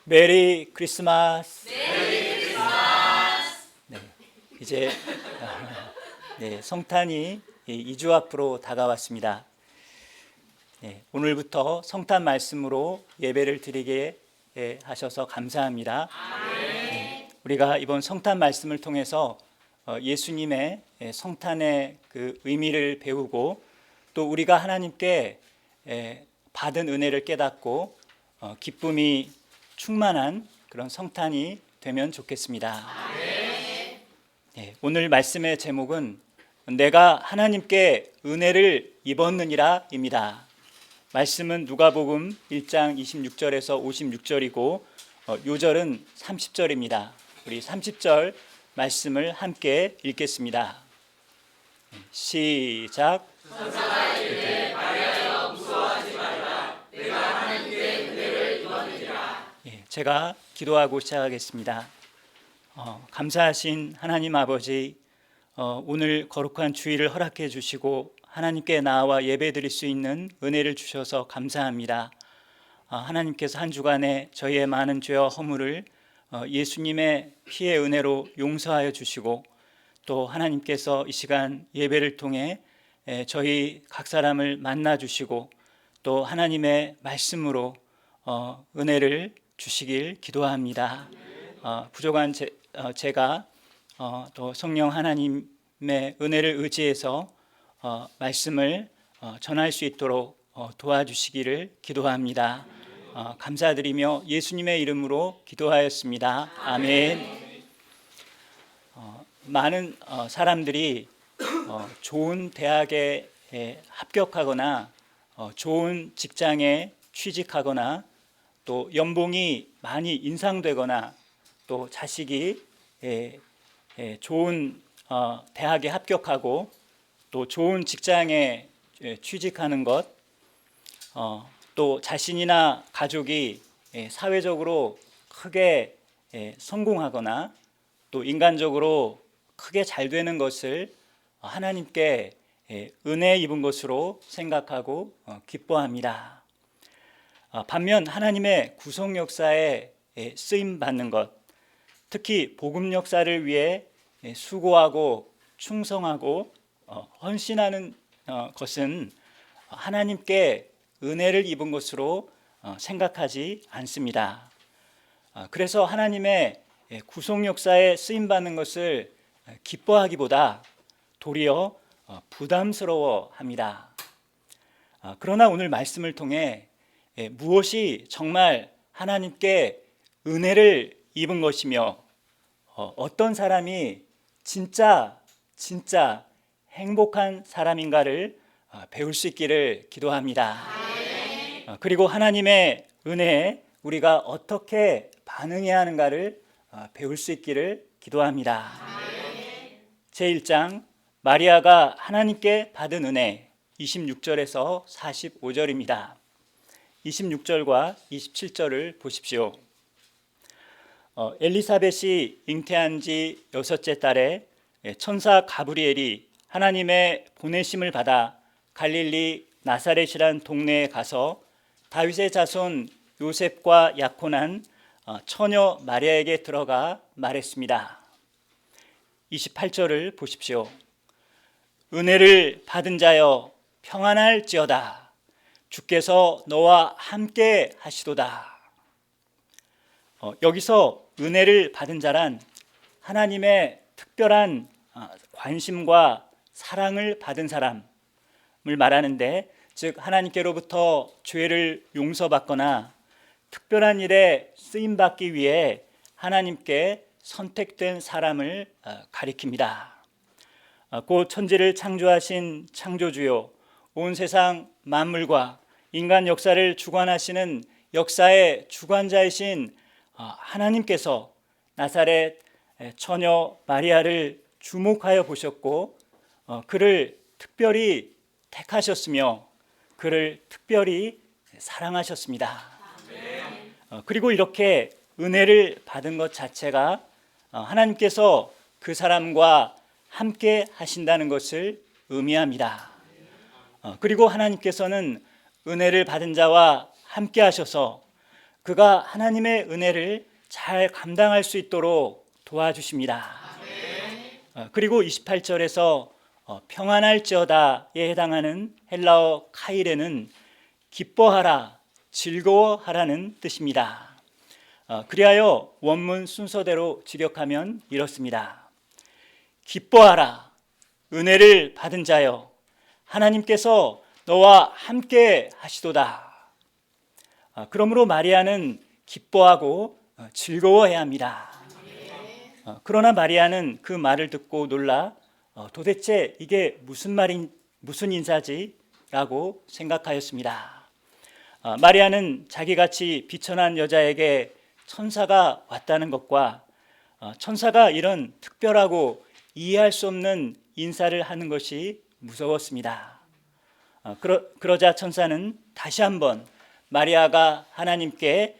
메리 크리스마스. 네, 이제 성탄이 2주 앞으로 다가왔습니다. 오늘부터 성탄 말씀으로 예배를 드리게 하셔서 감사합니다. 우리가 이번 성탄 말씀을 통해서 예수님의 성탄의 그 의미를 배우고 또 우리가 하나님께 받은 은혜를 깨닫고 기쁨이 충만한 그런 성탄이 되면 좋겠습니다. 오늘 말씀의 제목은 내가 하나님께 은혜를 입었느니라 입니다. 말씀은 누가복음 1장 26절에서 56절이고 요절은 30절입니다. 우리 30절 말씀을 함께 읽겠습니다. 시작. 천사가 이르되 마리아여 무서워하지 말라. 내가 하나님께 은혜를 입었느니라. 제가 기도하고 시작하겠습니다. 감사하신 하나님 아버지, 오늘 거룩한 주일을 허락해 주시고 하나님께 나와 예배 드릴 수 있는 은혜를 주셔서 감사합니다. 하나님께서 한 주간에 저희의 많은 죄와 허물을 예수님의 피의 은혜로 용서하여 주시고 또 하나님께서 이 시간 예배를 통해 저희 각 사람을 만나 주시고 또 하나님의 말씀으로 은혜를 주시길 기도합니다. 부족한 제가 또 성령 하나님의 은혜를 의지해서 말씀을 전할 수 있도록 도와주시기를 기도합니다. 감사드리며 예수님의 이름으로 기도하였습니다. 아멘. 많은 사람들이 좋은 대학에 합격하거나 좋은 직장에 취직하거나 또 연봉이 많이 인상되거나 또 자식이 좋은 대학에 합격하고 또 좋은 직장에 취직하는 것, 또 자신이나 가족이 사회적으로 크게 성공하거나 또 인간적으로 크게 잘 되는 것을 하나님께 은혜 입은 것으로 생각하고 기뻐합니다. 반면 하나님의 구속 역사에 쓰임 받는 것, 특히 복음 역사를 위해 수고하고 충성하고 헌신하는 것은 하나님께 은혜를 입은 것으로 생각하지 않습니다. 그래서 하나님의 구속 역사에 쓰임 받는 것을 기뻐하기보다 도리어 부담스러워합니다. 그러나 오늘 말씀을 통해 무엇이 정말 하나님께 은혜를 입은 것이며 어떤 사람이 진짜 행복한 사람인가를 배울 수 있기를 기도합니다. 그리고 하나님의 은혜에 우리가 어떻게 반응해야 하는가를 배울 수 있기를 기도합니다. 제1장 마리아가 하나님께 받은 은혜 26절에서 45절입니다. 26절과 27절을 보십시오. 엘리사벳이 잉태한 지 6째 달에 천사 가브리엘이 하나님의 보내심을 받아 갈릴리 나사렛이란 동네에 가서 다윗의 자손 요셉과 약혼한 처녀 마리아에게 들어가 말했습니다. 28절을 보십시오. 은혜를 받은 자여 평안할지어다. 주께서 너와 함께 하시도다. 여기서 은혜를 받은 자란 하나님의 특별한 관심과 사랑을 받은 사람을 말하는데, 즉 하나님께로부터 죄를 용서받거나 특별한 일에 쓰임받기 위해 하나님께 선택된 사람을 가리킵니다. 곧 천지를 창조하신 창조주요, 온 세상 만물과 인간 역사를 주관하시는 역사의 주관자이신 하나님께서 나사렛 처녀 마리아를 주목하여 보셨고 그를 특별히 택하셨으며 그를 특별히 사랑하셨습니다. 그리고 이렇게 은혜를 받은 것 자체가 하나님께서 그 사람과 함께 하신다는 것을 의미합니다. 그리고 하나님께서는 은혜를 받은 자와 함께 하셔서 그가 하나님의 은혜를 잘 감당할 수 있도록 도와주십니다. 그리고 28절에서 평안할지어다에 해당하는 헬라어 카이레는 기뻐하라, 즐거워하라는 뜻입니다. 그리하여 원문 순서대로 직역하면 이렇습니다. 기뻐하라, 은혜를 받은 자여, 하나님께서 너와 함께 하시도다. 그러므로 마리아는 기뻐하고 즐거워해야 합니다. 그러나 마리아는 그 말을 듣고 놀라 도대체 이게 무슨 인사지? 라고 생각하였습니다. 마리아는 자기같이 비천한 여자에게 천사가 왔다는 것과 천사가 이런 특별하고 이해할 수 없는 인사를 하는 것이 무서웠습니다. 그러자 천사는 다시 한번 마리아가 하나님께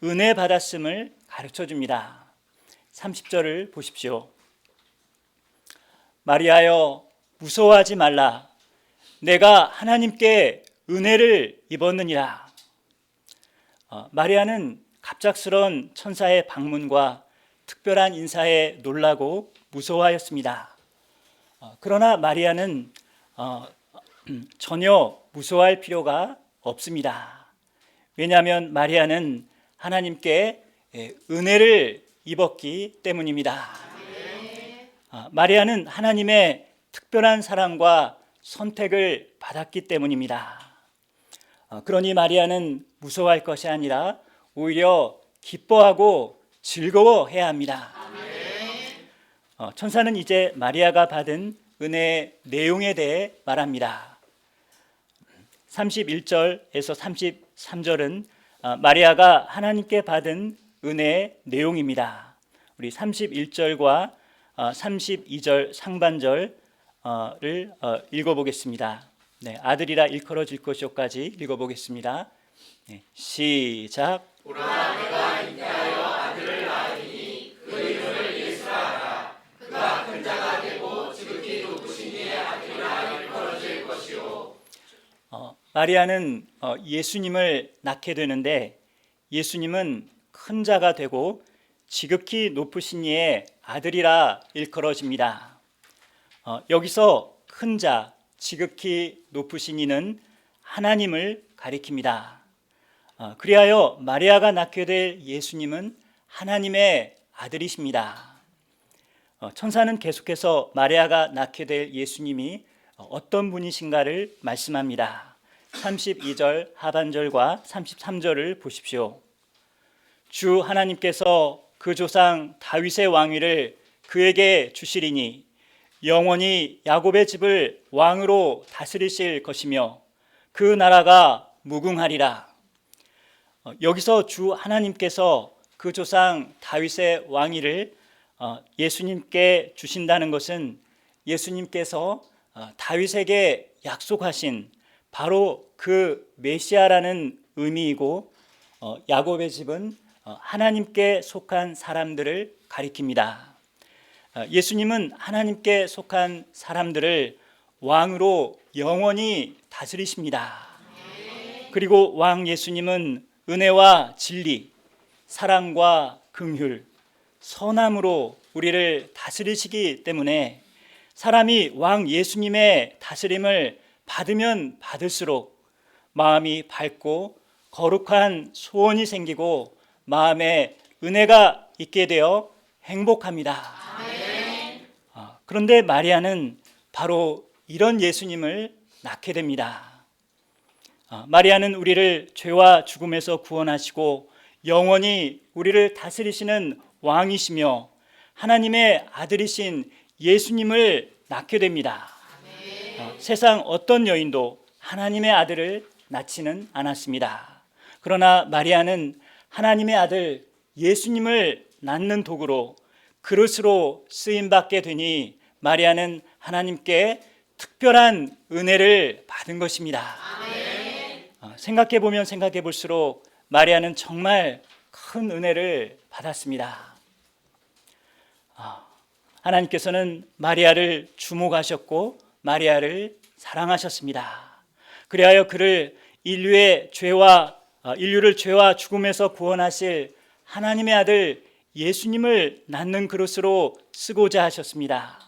은혜 받았음을 가르쳐 줍니다. 30절을 보십시오. 마리아여, 무서워하지 말라. 내가 하나님께 은혜를 입었느니라. 마리아는 갑작스러운 천사의 방문과 특별한 인사에 놀라고 무서워하였습니다. 그러나 마리아는 전혀 무서워할 필요가 없습니다. 왜냐하면 마리아는 하나님께 은혜를 입었기 때문입니다. 마리아는 하나님의 특별한 사랑과 선택을 받았기 때문입니다. 그러니 마리아는 무서워할 것이 아니라 오히려 기뻐하고 즐거워해야 합니다. 천사는 이제 마리아가 받은 은혜의 내용에 대해 말합니다. 31절에서 33절은 마리아가 하나님께 받은 은혜의 내용입니다. 우리 31절과 32절 상반절을 읽어보겠습니다. 네, 아들이라 일컬어질 것이요까지 읽어보겠습니다. 네, 시작. 보라, 내가 잉태하여 아들을 낳으니 그 이름을 예수라 하라. 그가 큰 자가 되고 지극히 높으신 이의 아들이라 일컬어질 것이요. 마리아는 예수님을 낳게 되는데 예수님은 큰 자가 되고 지극히 높으신 이의 아들이라 일컬어집니다. 여기서 큰 자, 지극히 높으신 이는 하나님을 가리킵니다. 그리하여 마리아가 낳게 될 예수님은 하나님의 아들이십니다. 천사는 계속해서 마리아가 낳게 될 예수님이 어떤 분이신가를 말씀합니다. 32절 하반절과 33절을 보십시오. 주 하나님께서 그 조상 다윗의 왕위를 그에게 주시리니 영원히 야곱의 집을 왕으로 다스리실 것이며 그 나라가 무궁하리라. 여기서 주 하나님께서 그 조상 다윗의 왕위를 예수님께 주신다는 것은 예수님께서 다윗에게 약속하신 바로 그 메시아라는 의미이고 야곱의 집은 하나님께 속한 사람들을 가리킵니다. 예수님은 하나님께 속한 사람들을 왕으로 영원히 다스리십니다. 그리고 왕 예수님은 은혜와 진리, 사랑과 긍휼, 선함으로 우리를 다스리시기 때문에 사람이 왕 예수님의 다스림을 받으면 받을수록 마음이 밝고 거룩한 소원이 생기고 마음에 은혜가 있게 되어 행복합니다. 그런데 마리아는 바로 이런 예수님을 낳게 됩니다. 마리아는 우리를 죄와 죽음에서 구원하시고 영원히 우리를 다스리시는 왕이시며 하나님의 아들이신 예수님을 낳게 됩니다. 세상 어떤 여인도 하나님의 아들을 낳지는 않았습니다. 그러나 마리아는 하나님의 아들 예수님을 낳는 도구로 그릇으로 쓰임받게 되니 마리아는 하나님께 특별한 은혜를 받은 것입니다. 생각해보면 생각해볼수록 마리아는 정말 큰 은혜를 받았습니다. 하나님께서는 마리아를 주목하셨고 마리아를 사랑하셨습니다. 그리하여 그를 인류의 죄와 인류를 죄와 죽음에서 구원하실 하나님의 아들 예수님을 낳는 그릇으로 쓰고자 하셨습니다.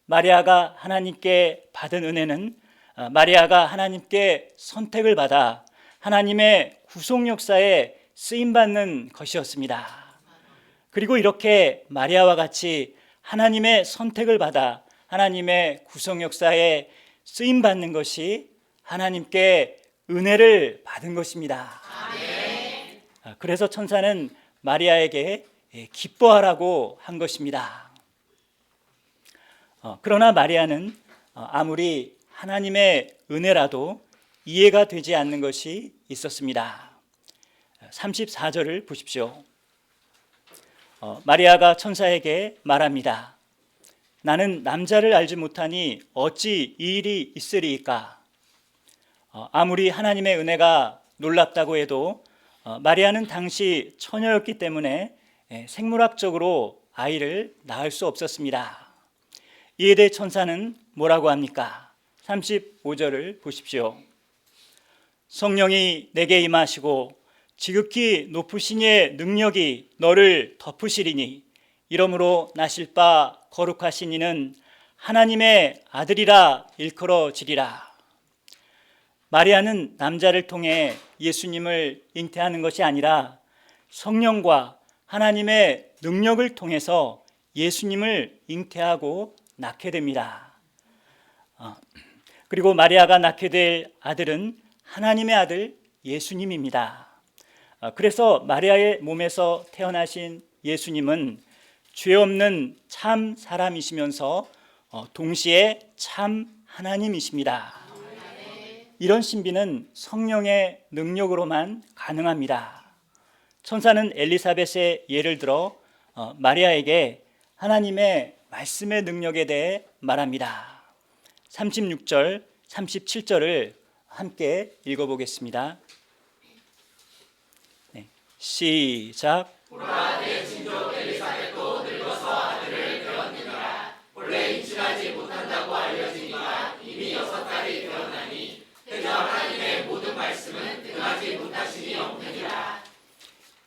마리아가 하나님께 받은 은혜는 마리아가 하나님께 선택을 받아 하나님의 구속 역사에 쓰임받는 것이었습니다. 그리고 이렇게 마리아와 같이 하나님의 선택을 받아 하나님의 구속 역사에 쓰임받는 것이 하나님께 은혜를 받은 것입니다. 그래서 천사는 마리아에게 기뻐하라고 한 것입니다. 그러나 마리아는 아무리 하나님의 은혜라도 이해가 되지 않는 것이 있었습니다. 34절을 보십시오. 마리아가 천사에게 말합니다. 나는 남자를 알지 못하니 어찌 이 일이 있으리이까? 아무리 하나님의 은혜가 놀랍다고 해도 마리아는 당시 처녀였기 때문에 생물학적으로 아이를 낳을 수 없었습니다. 이에 대해 천사는 뭐라고 합니까? 35절을 보십시오. 성령이 내게 임하시고 지극히 높으신 이의 능력이 너를 덮으시리니 이러므로 나실 바 거룩하신 이는 하나님의 아들이라 일컬어지리라. 마리아는 남자를 통해 예수님을 잉태하는 것이 아니라 성령과 하나님의 능력을 통해서 예수님을 잉태하고 낳게 됩니다. 그리고 마리아가 낳게 될 아들은 하나님의 아들 예수님입니다. 그래서 마리아의 몸에서 태어나신 예수님은 죄 없는 참 사람이시면서 동시에 참 하나님이십니다. 이런 신비는 성령의 능력으로만 가능합니다. 천사는 엘리사벳의 예를 들어 마리아에게 하나님의 말씀의 능력에 대해 말합니다. 36절, 37절을 함께 읽어보겠습니다. 시작. 보라 내 친족 엘리사벳도 늙어서 아들을 배웠느니라. 본래 임신하지 못한다고 알려지니까 이미 6달이 되었나니 그저 하나님의 모든 말씀은 능하지 못하심이 없느니라.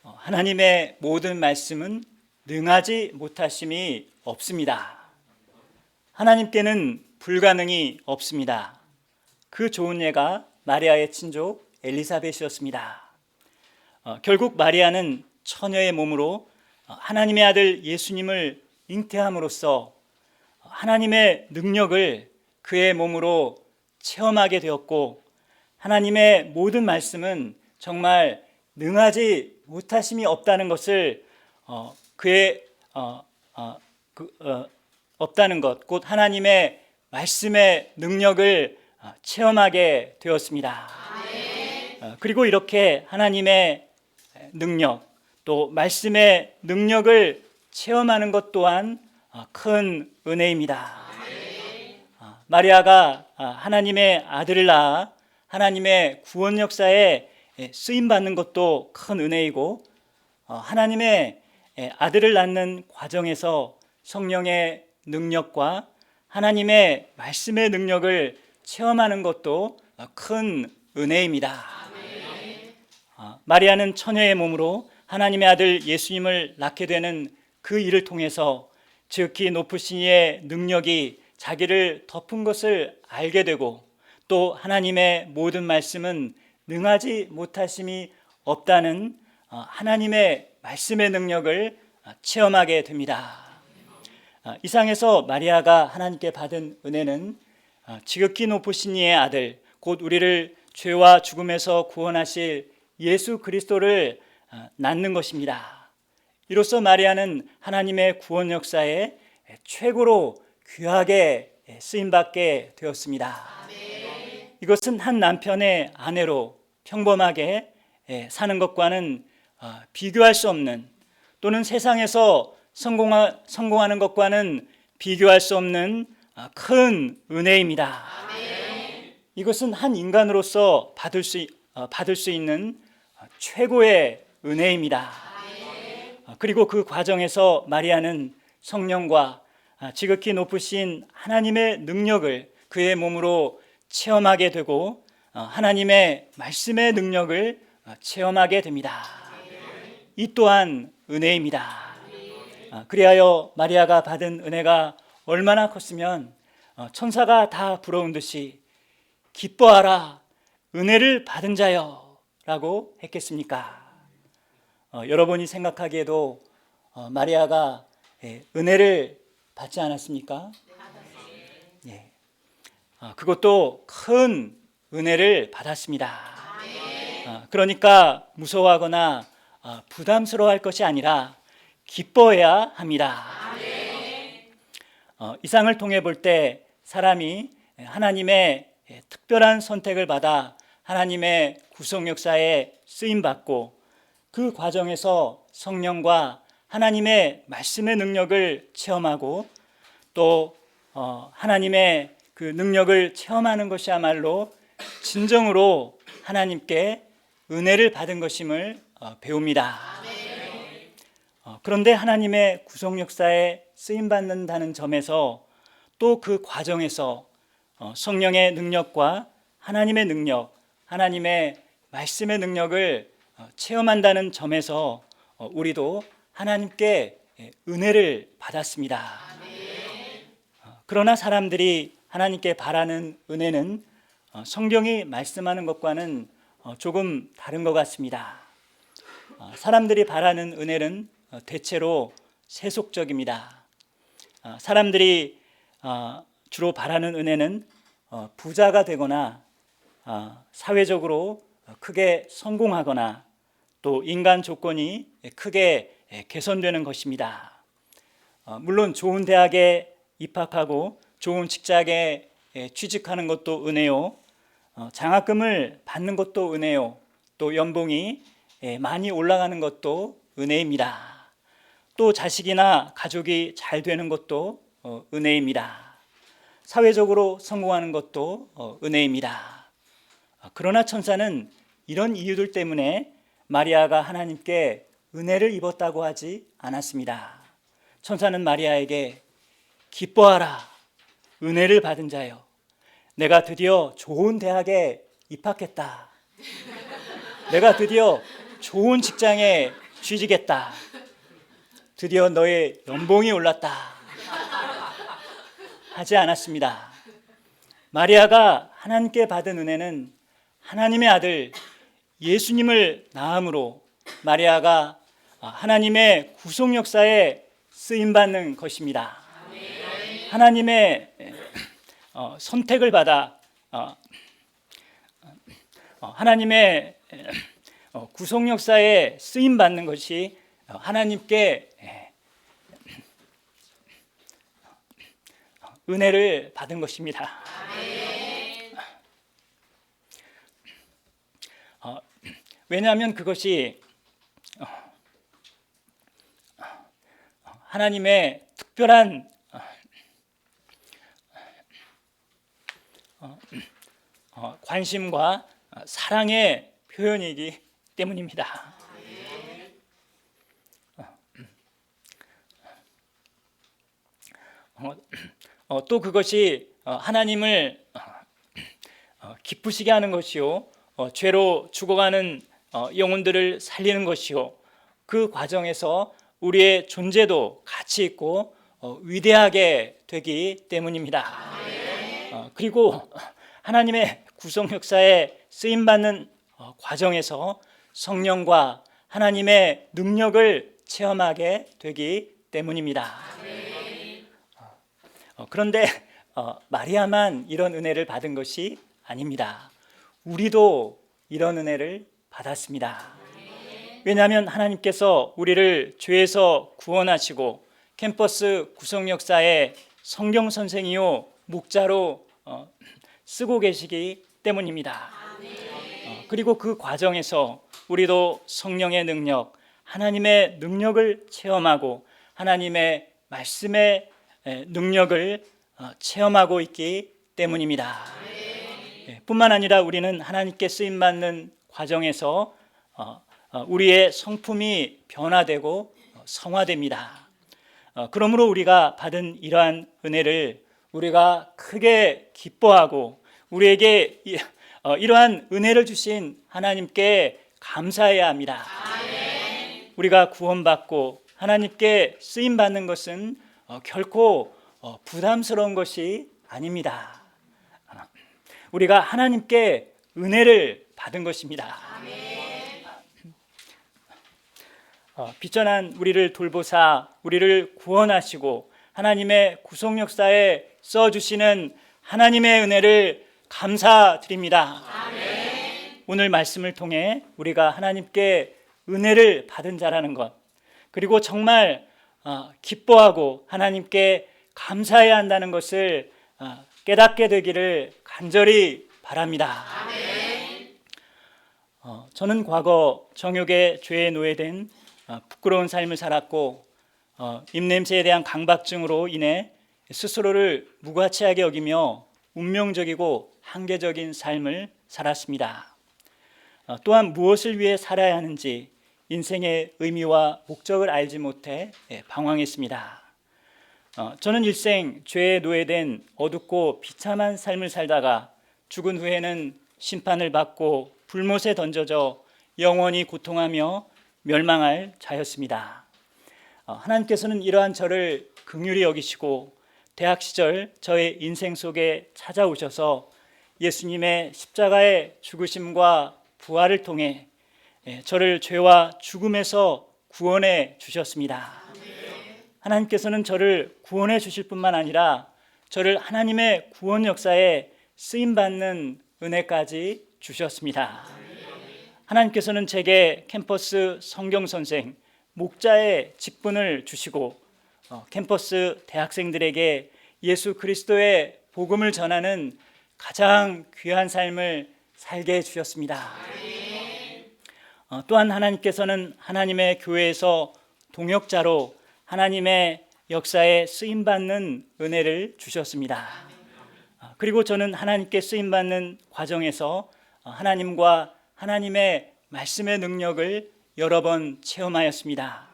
하나님의 모든 말씀은 능하지 못하심이 없습니다. 하나님께는 불가능이 없습니다. 그 좋은 예가 마리아의 친족 엘리사벳이었습니다. 결국 마리아는 처녀의 몸으로 하나님의 아들 예수님을 잉태함으로써 하나님의 능력을 그의 몸으로 체험하게 되었고 하나님의 모든 말씀은 정말 능하지 못하심이 없다는 것을 없다는 것, 곧 하나님의 말씀의 능력을 체험하게 되었습니다. 그리고 이렇게 하나님의 능력, 또 말씀의 능력을 체험하는 것 또한 큰 은혜입니다. 마리아가 하나님의 아들을 낳아 하나님의 구원 역사에 쓰임받는 것도 큰 은혜이고 하나님의 아들을 낳는 과정에서 성령의 능력과 하나님의 말씀의 능력을 체험하는 것도 큰 은혜입니다. 마리아는 처녀의 몸으로 하나님의 아들 예수님을 낳게 되는 그 일을 통해서 지극히 높으신 이의 능력이 자기를 덮은 것을 알게 되고 또 하나님의 모든 말씀은 능하지 못하심이 없다는 하나님의 말씀의 능력을 체험하게 됩니다. 이상에서 마리아가 하나님께 받은 은혜는 지극히 높으신 이의 아들, 곧 우리를 죄와 죽음에서 구원하실 예수 그리스도를 낳는 것입니다. 이로써 마리아는 하나님의 구원 역사에 최고로 귀하게 쓰임받게 되었습니다. 이것은 한 남편의 아내로 평범하게 사는 것과는 비교할 수 없는, 또는 세상에서 성공하는 것과는 비교할 수 없는 큰 은혜입니다. 이것은 한 인간으로서 받을 수 있는 최고의 은혜입니다. 그리고 그 과정에서 마리아는 성령과 지극히 높으신 하나님의 능력을 그의 몸으로 체험하게 되고 하나님의 말씀의 능력을 체험하게 됩니다. 이 또한 은혜입니다. 그리하여 마리아가 받은 은혜가 얼마나 컸으면 천사가 다 부러운 듯이 기뻐하라 은혜를 받은 자여 라고 했겠습니까? 여러분이 생각하기에도 마리아가 은혜를 받지 않았습니까? 예. 그것도 큰 은혜를 받았습니다. 그러니까 무서워하거나 부담스러워할 것이 아니라 기뻐해야 합니다. 이상을 통해 볼 때 사람이 하나님의 특별한 선택을 받아 하나님의 구속 역사에 쓰임받고 그 과정에서 성령과 하나님의 말씀의 능력을 체험하고 또 하나님의 그 능력을 체험하는 것이야말로 진정으로 하나님께 은혜를 받은 것임을 배웁니다. 그런데 하나님의 구속 역사에 쓰임받는다는 점에서 또 그 과정에서 성령의 능력과 하나님의 능력, 하나님의 말씀의 능력을 체험한다는 점에서 우리도 하나님께 은혜를 받았습니다. 그러나 사람들이 하나님께 바라는 은혜는 성경이 말씀하는 것과는 조금 다른 것 같습니다. 사람들이 바라는 은혜는 대체로 세속적입니다. 사람들이 주로 바라는 은혜는 부자가 되거나 사회적으로 크게 성공하거나 또 인간 조건이 크게 개선되는 것입니다. 물론 좋은 대학에 입학하고 좋은 직장에 취직하는 것도 은혜요, 장학금을 받는 것도 은혜요, 또 연봉이 많이 올라가는 것도 은혜입니다. 또 자식이나 가족이 잘 되는 것도 은혜입니다. 사회적으로 성공하는 것도 은혜입니다. 그러나 천사는 이런 이유들 때문에 마리아가 하나님께 은혜를 입었다고 하지 않았습니다. 천사는 마리아에게 기뻐하라 은혜를 받은 자여, 내가 드디어 좋은 대학에 입학했다. 내가 드디어 좋은 직장에 취직했다. 드디어 너의 연봉이 올랐다 하지 않았습니다. 마리아가 하나님께 받은 은혜는 하나님의 아들 예수님을 낳음으로 마리아가 하나님의 구속 역사에 쓰임받는 것입니다. 하나님의 선택을 받아 하나님의 구속 역사에 쓰임받는 것이 하나님께 은혜를 받은 것입니다. 왜냐하면 그것이 하나님의 특별한 관심과 사랑의 표현이기 때문입니다. 또 그것이 하나님을 기쁘시게 하는 것이요, 죄로 죽어가는 영혼들을 살리는 것이요, 그 과정에서 우리의 존재도 가치 있고 위대하게 되기 때문입니다. 그리고 하나님의 구속 역사에 쓰임받는 과정에서 성령과 하나님의 능력을 체험하게 되기 때문입니다. 그런데 마리아만 이런 은혜를 받은 것이 아닙니다. 우리도 이런 은혜를 받았습니다. 왜냐하면 하나님께서 우리를 죄에서 구원하시고 캠퍼스 구속 역사에 성경 선생이요 목자로 쓰고 계시기 때문입니다. 그리고 그 과정에서 우리도 성령의 능력, 하나님의 능력을 체험하고 하나님의 말씀의 능력을 체험하고 있기 때문입니다. 뿐만 아니라 우리는 하나님께 쓰임받는 과정에서 우리의 성품이 변화되고 성화됩니다. 그러므로 우리가 받은 이러한 은혜를 우리가 크게 기뻐하고 우리에게 이러한 은혜를 주신 하나님께 감사해야 합니다. 우리가 구원받고 하나님께 쓰임받는 것은 결코 부담스러운 것이 아닙니다. 우리가 하나님께 은혜를 받은 것입니다. 비천한 우리를 돌보사 우리를 구원하시고 하나님의 구속 역사에 써주시는 하나님의 은혜를 감사드립니다. 오늘 말씀을 통해 우리가 하나님께 은혜를 받은 자라는 것, 그리고 정말 기뻐하고 하나님께 감사해야 한다는 것을 깨닫게 되기를 간절히 바랍니다. 저는 과거 정욕의 죄에 노예된 부끄러운 삶을 살았고 입냄새에 대한 강박증으로 인해 스스로를 무가치하게 여기며 운명적이고 한계적인 삶을 살았습니다. 또한 무엇을 위해 살아야 하는지 인생의 의미와 목적을 알지 못해 방황했습니다. 저는 일생 죄에 노예된 어둡고 비참한 삶을 살다가 죽은 후에는 심판을 받고 불못에 던져져 영원히 고통하며 멸망할 자였습니다. 하나님께서는 이러한 저를 긍휼히 여기시고 대학 시절 저의 인생 속에 찾아오셔서 예수님의 십자가의 죽으심과 부활을 통해 저를 죄와 죽음에서 구원해 주셨습니다. 하나님께서는 저를 구원해 주실 뿐만 아니라 저를 하나님의 구원 역사에 쓰임받는 은혜까지 주셨습니다. 하나님께서는 제게 캠퍼스 성경선생, 목자의 직분을 주시고 캠퍼스 대학생들에게 예수 그리스도의 복음을 전하는 가장 귀한 삶을 살게 해주셨습니다. 또한 하나님께서는 하나님의 교회에서 동역자로 하나님의 역사에 쓰임받는 은혜를 주셨습니다. 그리고 저는 하나님께 쓰임받는 과정에서 하나님과 하나님의 말씀의 능력을 여러 번 체험하였습니다.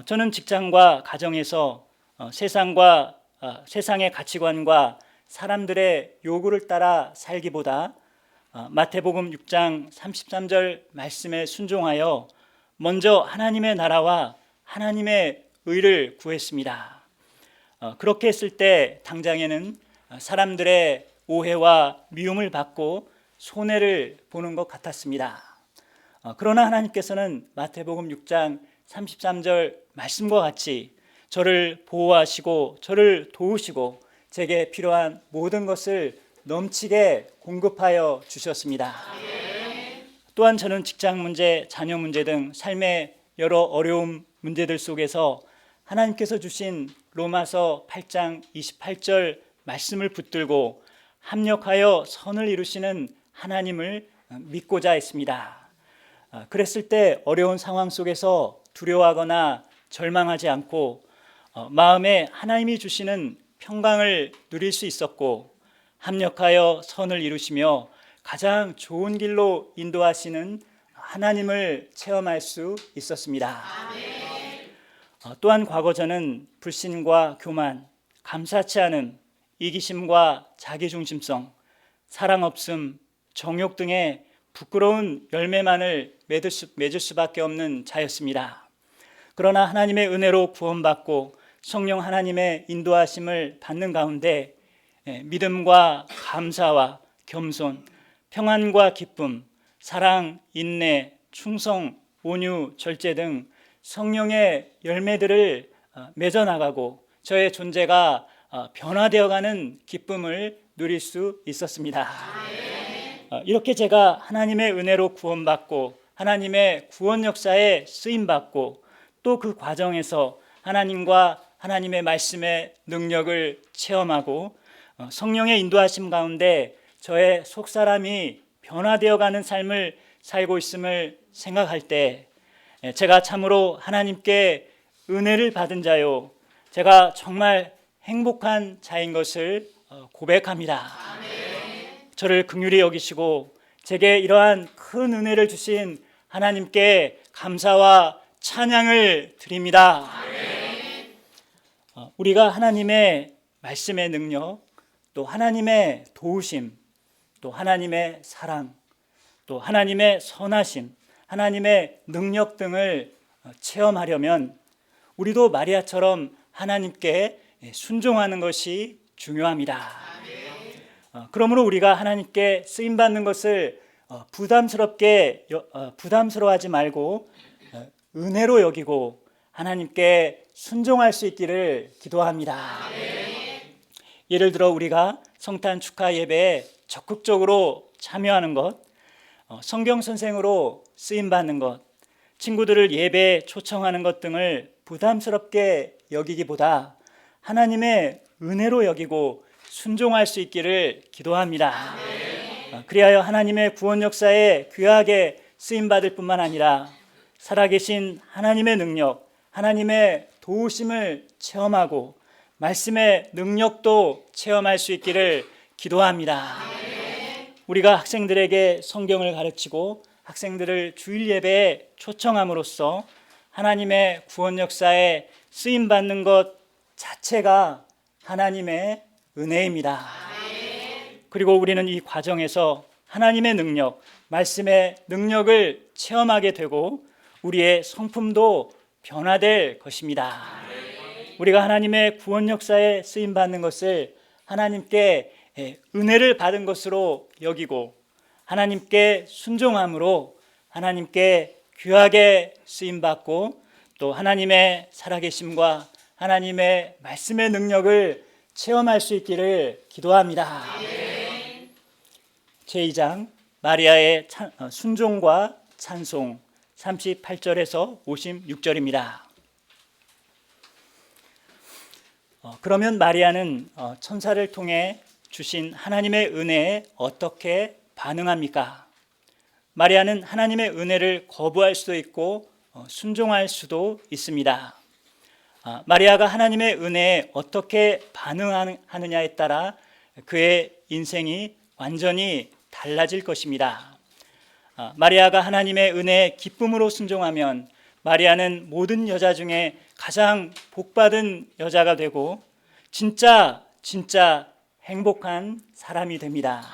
저는 직장과 가정에서 세상의 가치관과 사람들의 요구를 따라 살기보다 마태복음 6장 33절 말씀에 순종하여 먼저 하나님의 나라와 하나님의 의를 구했습니다. 그렇게 했을 때 당장에는 사람들의 오해와 미움을 받고 손해를 보는 것 같았습니다. 그러나 하나님께서는 마태복음 6장 33절 말씀과 같이 저를 보호하시고 저를 도우시고 제게 필요한 모든 것을 넘치게 공급하여 주셨습니다. 또한 저는 직장 문제, 자녀 문제 등 삶의 여러 어려운 문제들 속에서 하나님께서 주신 로마서 8장 28절 말씀을 붙들고 합력하여 선을 이루시는 하나님을 믿고자 했습니다. 그랬을 때 어려운 상황 속에서 두려워하거나 절망하지 않고 마음에 하나님이 주시는 평강을 누릴 수 있었고 합력하여 선을 이루시며 가장 좋은 길로 인도하시는 하나님을 체험할 수 있었습니다. 또한 과거 저는 불신과 교만, 감사치 않음, 이기심과 자기중심성, 사랑 없음, 정욕 등의 부끄러운 열매만을 맺을 수밖에 없는 자였습니다. 그러나 하나님의 은혜로 구원받고 성령 하나님의 인도하심을 받는 가운데 믿음과 감사와 겸손, 평안과 기쁨, 사랑, 인내, 충성, 온유, 절제 등 성령의 열매들을 맺어나가고 저의 존재가 변화되어가는 기쁨을 누릴 수 있었습니다. 이렇게 제가 하나님의 은혜로 구원받고 하나님의 구원 역사에 쓰임받고 또 그 과정에서 하나님과 하나님의 말씀의 능력을 체험하고 성령의 인도하심 가운데 저의 속사람이 변화되어가는 삶을 살고 있음을 생각할 때 제가 참으로 하나님께 은혜를 받은 자요, 제가 정말 행복한 자인 것을 고백합니다. 저를 긍휼히 여기시고 제게 이러한 큰 은혜를 주신 하나님께 감사와 찬양을 드립니다. 우리가 하나님의 말씀의 능력, 또 하나님의 도우심, 또 하나님의 사랑, 또 하나님의 선하심, 하나님의 능력 등을 체험하려면 우리도 마리아처럼 하나님께 순종하는 것이 중요합니다. 그러므로 우리가 하나님께 쓰임받는 것을 부담스러워하지 말고 은혜로 여기고 하나님께 순종할 수 있기를 기도합니다. 예를 들어 우리가 성탄 축하 예배에 적극적으로 참여하는 것, 성경 선생으로 쓰임받는 것, 친구들을 예배에 초청하는 것 등을 부담스럽게 여기기보다 하나님의 은혜로 여기고 순종할 수 있기를 기도합니다. 그리하여 하나님의 구원 역사에 귀하게 쓰임받을 뿐만 아니라 살아계신 하나님의 능력, 하나님의 도우심을 체험하고 말씀의 능력도 체험할 수 있기를 기도합니다. 우리가 학생들에게 성경을 가르치고 학생들을 주일 예배에 초청함으로써 하나님의 구원 역사에 쓰임받는 것 자체가 하나님의 은혜입니다. 그리고 우리는 이 과정에서 하나님의 능력, 말씀의 능력을 체험하게 되고 우리의 성품도 변화될 것입니다. 우리가 하나님의 구원 역사에 쓰임받는 것을 하나님께 은혜를 받은 것으로 여기고 하나님께 순종함으로 하나님께 귀하게 쓰임받고 또 하나님의 살아계심과 하나님의 말씀의 능력을 체험할 수 있기를 기도합니다. 제2장 마리아의 순종과 찬송 38절에서 56절입니다. 그러면 마리아는 천사를 통해 주신 하나님의 은혜에 어떻게 반응합니까? 마리아는 하나님의 은혜를 거부할 수도 있고 순종할 수도 있습니다. 마리아가 하나님의 은혜에 어떻게 반응하느냐에 따라 그의 인생이 완전히 달라질 것입니다. 마리아가 하나님의 은혜에 기쁨으로 순종하면 마리아는 모든 여자 중에 가장 복받은 여자가 되고 진짜 행복한 사람이 됩니다.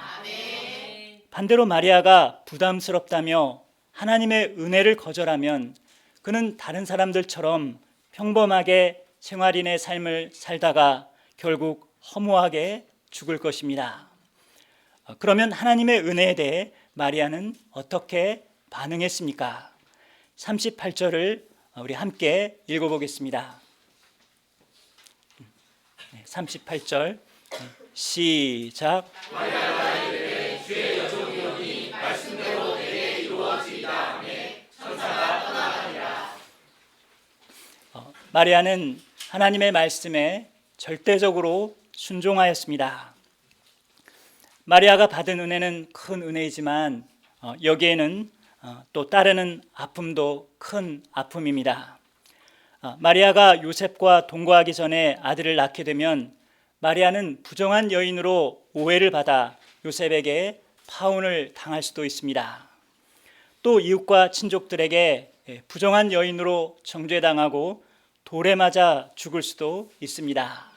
반대로 마리아가 부담스럽다며 하나님의 은혜를 거절하면 그는 다른 사람들처럼 평범하게 생활인의 삶을 살다가 결국 허무하게 죽을 것입니다. 그러면 하나님의 은혜에 대해 마리아는 어떻게 반응했습니까? 38절을 우리 함께 읽어보겠습니다. 38절 시작. 마리아가 이르되 주의 여종이오니 말씀대로 내게 이루어지이다 하매 천사가 떠나가니라. 마리아는 하나님의 말씀에 절대적으로 순종하였습니다. 마리아가 받은 은혜는 큰 은혜이지만 여기에는 또 따르는 아픔도 큰 아픔입니다. 마리아가 요셉과 동거하기 전에 아들을 낳게 되면 마리아는 부정한 여인으로 오해를 받아 요셉에게 파혼을 당할 수도 있습니다. 또 이웃과 친족들에게 부정한 여인으로 정죄당하고 돌에 맞아 죽을 수도 있습니다.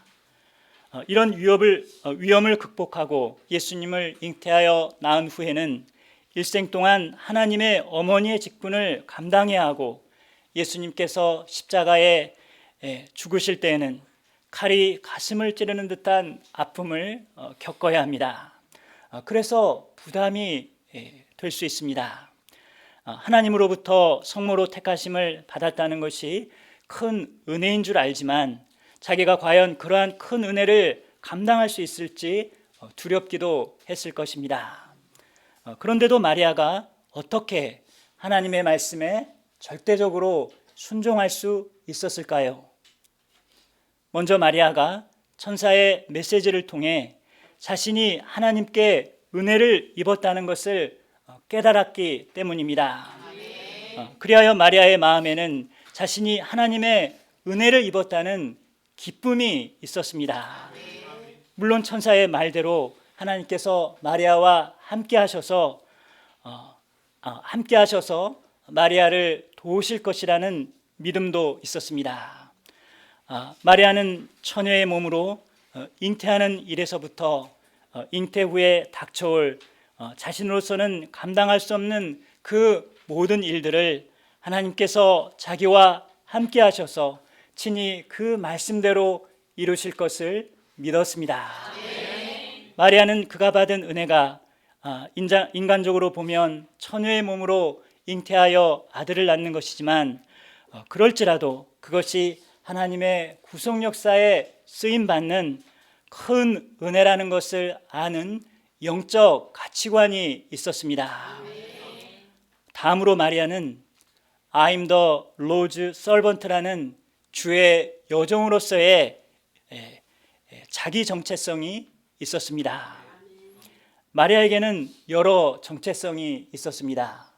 이런 위험을 극복하고 예수님을 잉태하여 낳은 후에는 일생 동안 하나님의 어머니의 직분을 감당해야 하고 예수님께서 십자가에 죽으실 때에는 칼이 가슴을 찌르는 듯한 아픔을 겪어야 합니다. 그래서 부담이 될 수 있습니다. 하나님으로부터 성모로 택하심을 받았다는 것이 큰 은혜인 줄 알지만 자기가 과연 그러한 큰 은혜를 감당할 수 있을지 두렵기도 했을 것입니다. 그런데도 마리아가 어떻게 하나님의 말씀에 절대적으로 순종할 수 있었을까요? 먼저 마리아가 천사의 메시지를 통해 자신이 하나님께 은혜를 입었다는 것을 깨달았기 때문입니다. 그리하여 마리아의 마음에는 자신이 하나님의 은혜를 입었다는 기쁨이 있었습니다. 물론 천사의 말대로 하나님께서 마리아와 함께 하셔서 마리아를 도우실 것이라는 믿음도 있었습니다. 마리아는 처녀의 몸으로 잉태하는 일에서부터 잉태 후에 닥쳐올 자신으로서는 감당할 수 없는 그 모든 일들을 하나님께서 자기와 함께 하셔서 친히 그 말씀대로 이루실 것을 믿었습니다. 마리아는 그가 받은 은혜가 인간적으로 보면 처녀의 몸으로 잉태하여 아들을 낳는 것이지만 그럴지라도 그것이 하나님의 구속 역사에 쓰임받는 큰 은혜라는 것을 아는 영적 가치관이 있었습니다. 다음으로 마리아는 I'm the Lord's servant라는 주의 여종으로서의 자기 정체성이 있었습니다. 마리아에게는 여러 정체성이 있었습니다.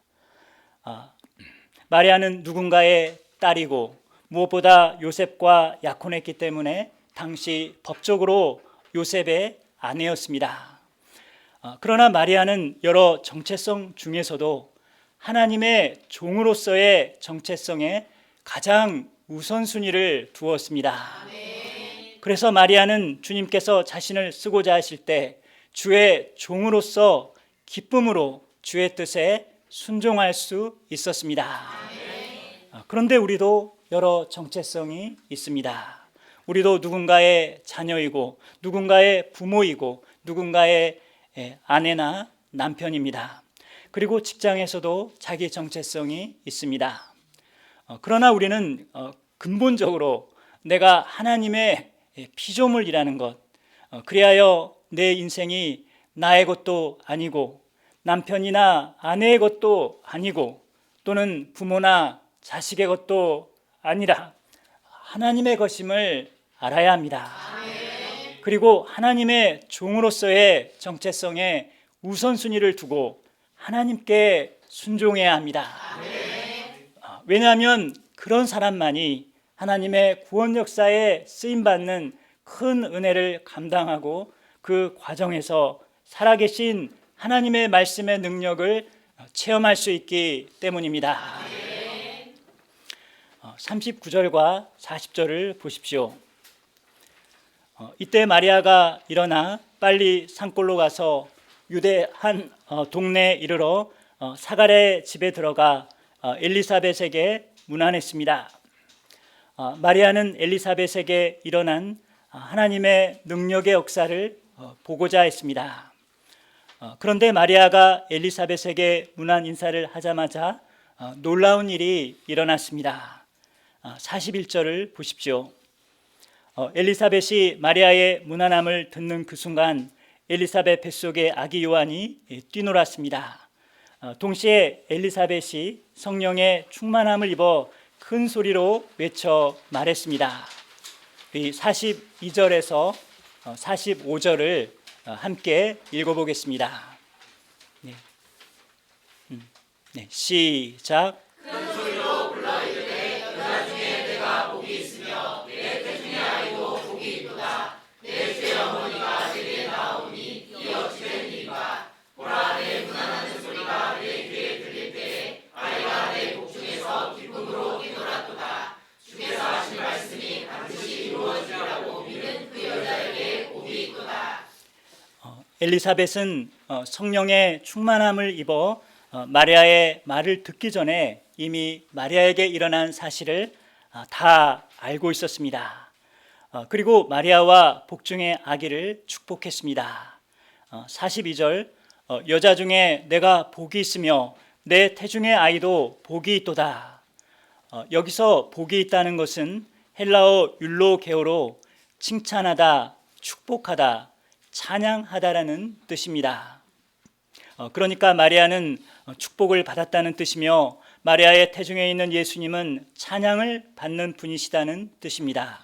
마리아는 누군가의 딸이고 무엇보다 요셉과 약혼했기 때문에 당시 법적으로 요셉의 아내였습니다. 그러나 마리아는 여러 정체성 중에서도 하나님의 종으로서의 정체성에 가장 우선순위를 두었습니다. 그래서 마리아는 주님께서 자신을 쓰고자 하실 때 주의 종으로서 기쁨으로 주의 뜻에 순종할 수 있었습니다. 그런데 우리도 여러 정체성이 있습니다. 우리도 누군가의 자녀이고 누군가의 부모이고 누군가의 아내나 남편입니다. 그리고 직장에서도 자기 정체성이 있습니다. 그러나 우리는 근본적으로 내가 하나님의 피조물이라는 것, 그리하여 내 인생이 나의 것도 아니고 남편이나 아내의 것도 아니고 또는 부모나 자식의 것도 아니라 하나님의 것임을 알아야 합니다. 그리고 하나님의 종으로서의 정체성에 우선순위를 두고 하나님께 순종해야 합니다. 왜냐하면 그런 사람만이 하나님의 구원 역사에 쓰임받는 큰 은혜를 감당하고 그 과정에서 살아계신 하나님의 말씀의 능력을 체험할 수 있기 때문입니다. 39절과 40절을 보십시오. 이때 마리아가 일어나 빨리 산골로 가서 유대 한 동네에 이르러 사가랴의 집에 들어가 엘리사벳에게 문안했습니다. 마리아는 엘리사벳에게 일어난 하나님의 능력의 역사를 보고자 했습니다. 그런데 마리아가 엘리사벳에게 문안 인사를 하자마자 놀라운 일이 일어났습니다. 41절을 보십시오. 엘리사벳이 마리아의 문안함을 듣는 그 순간 엘리사벳 뱃속에 아기 요한이 뛰놀았습니다. 동시에 엘리사벳이 성령의 충만함을 입어 큰 소리로 외쳐 말했습니다. 이 42절에서 45절을 함께 읽어보겠습니다. 시작. 큰 소리로 불러 이르되 여자 중에 내가 복이 있으며 내 태중의 아이도 복이 있도다. 내 주의 어머니가 내게 나오니 이 어찌 된 일인가. 보라, 내 문안하는 소리가 내 귀에 들릴 때에 아이가 내 복중에서 기쁨으로 뛰놀았도다. 주께서 하신 말씀이 반드시 이루어지리라고 믿는 그 여자에게 복이 있도다. 엘리사벳은 성령의 충만함을 입어 마리아의 말을 듣기 전에 이미 마리아에게 일어난 사실을 다 알고 있었습니다. 그리고 마리아와 복중의 아기를 축복했습니다. 42절, 여자 중에 내가 복이 있으며 내 태중의 아이도 복이 있도다. 여기서 복이 있다는 것은 헬라어 율로게오로 칭찬하다, 축복하다, 찬양하다라는 뜻입니다. 그러니까 마리아는 축복을 받았다는 뜻이며 마리아의 태중에 있는 예수님은 찬양을 받는 분이시다는 뜻입니다.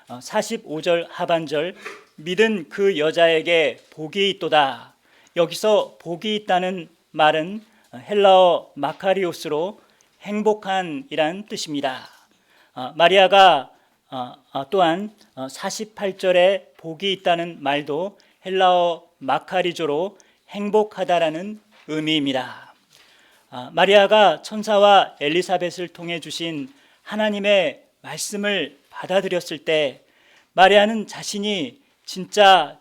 45절 하반절, 믿은 그 여자에게 복이 있도다. 여기서 복이 있다는 말은 헬라어 마카리오스로 행복한이란 뜻입니다. 마리아가 또한 48절에 복이 있다는 말도 헬라어 마카리조로 행복하다라는 의미입니다. 마리아가 천사와 엘리사벳을 통해 주신 하나님의 말씀을 받아들였을 때 마리아는 자신이 진짜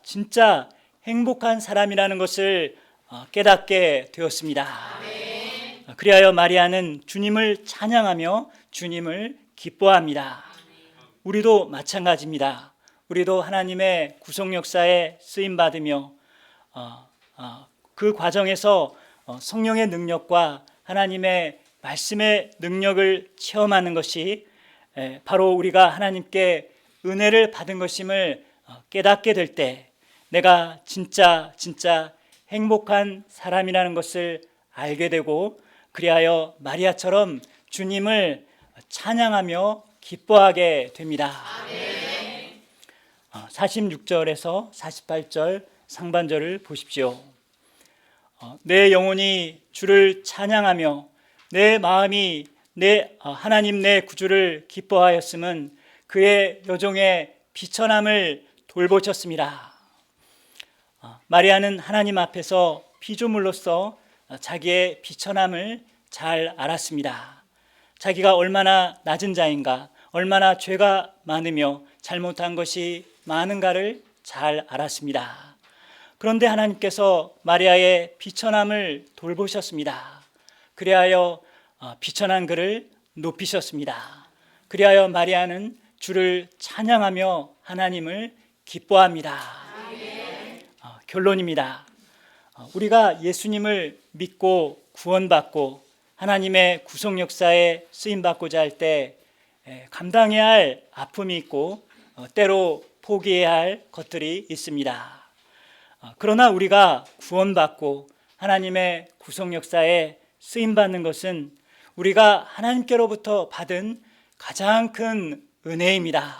행복한 사람이라는 것을 깨닫게 되었습니다. 그리하여 마리아는 주님을 찬양하며 주님을 기뻐합니다. 우리도 마찬가지입니다. 우리도 하나님의 구속 역사에 쓰임 받으며 그 과정에서 성령의 능력과 하나님의 말씀의 능력을 체험하는 것이 바로 우리가 하나님께 은혜를 받은 것임을 깨닫게 될 때 내가 진짜 행복한 사람이라는 것을 알게 되고, 그리하여 마리아처럼 주님을 찬양하며 기뻐하게 됩니다. 46절에서 48절 상반절을 보십시오. 내 영혼이 주를 찬양하며 내 마음이 하나님 내 구주를 기뻐하였음은 그의 여종의 비천함을 돌보셨습니다. 마리아는 하나님 앞에서 피조물로서 자기의 비천함을 잘 알았습니다. 자기가 얼마나 낮은 자인가, 얼마나 죄가 많으며 잘못한 것이 많은가를 잘 알았습니다. 그런데 하나님께서 마리아의 비천함을 돌보셨습니다. 그리하여 비천한 그를 높이셨습니다. 그리하여 마리아는 주를 찬양하며 하나님을 기뻐합니다. 결론입니다. 우리가 예수님을 믿고 구원받고 하나님의 구속 역사에 쓰임받고자 할 때 감당해야 할 아픔이 있고 때로 포기해야 할 것들이 있습니다. 그러나 우리가 구원받고 하나님의 구속 역사에 쓰임받는 것은 우리가 하나님께로부터 받은 가장 큰 은혜입니다.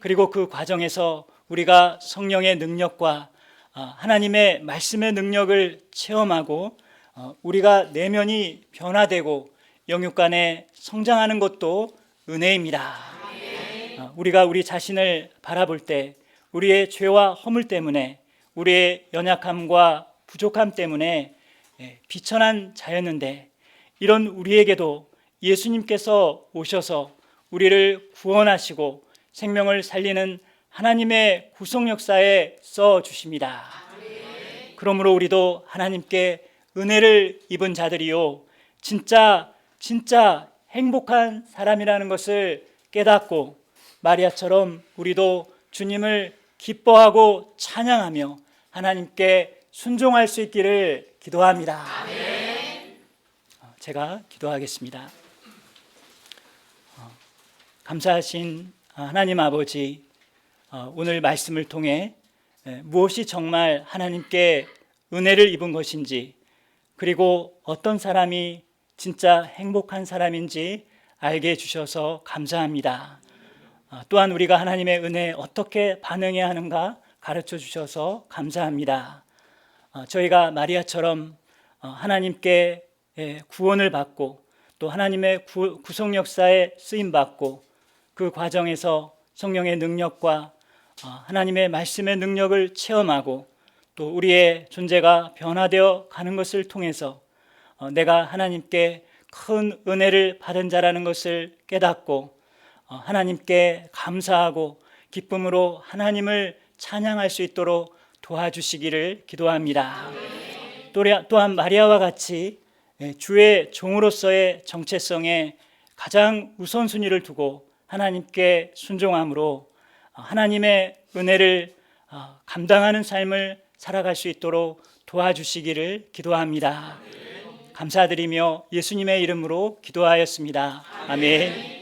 그리고 그 과정에서 우리가 성령의 능력과 하나님의 말씀의 능력을 체험하고 우리가 내면이 변화되고 영육간에 성장하는 것도 은혜입니다. 우리가 우리 자신을 바라볼 때 우리의 죄와 허물 때문에, 우리의 연약함과 부족함 때문에 비천한 자였는데, 이런 우리에게도 예수님께서 오셔서 우리를 구원하시고 생명을 살리는 하나님의 구속 역사에 써 주십니다. 그러므로 우리도 하나님께 은혜를 입은 자들이요 진짜 행복한 사람이라는 것을 깨닫고 마리아처럼 우리도 주님을 기뻐하고 찬양하며 하나님께 순종할 수 있기를 기도합니다. 제가 기도하겠습니다. 감사하신 하나님 아버지, 오늘 말씀을 통해 무엇이 정말 하나님께 은혜를 입은 것인지, 그리고 어떤 사람이 진짜 행복한 사람인지 알게 해주셔서 감사합니다. 또한 우리가 하나님의 은혜에 어떻게 반응해야 하는가 가르쳐 주셔서 감사합니다. 저희가 마리아처럼 하나님께 구원을 받고 또 하나님의 구속 역사에 쓰임 받고 그 과정에서 성령의 능력과 하나님의 말씀의 능력을 체험하고 또 우리의 존재가 변화되어 가는 것을 통해서 내가 하나님께 큰 은혜를 받은 자라는 것을 깨닫고 하나님께 감사하고 기쁨으로 하나님을 찬양할 수 있도록 도와주시기를 기도합니다. 또한 마리아와 같이 주의 종으로서의 정체성에 가장 우선순위를 두고 하나님께 순종함으로 하나님의 은혜를 감당하는 삶을 살아갈 수 있도록 도와주시기를 기도합니다. 감사드리며 예수님의 이름으로 기도하였습니다. 아멘.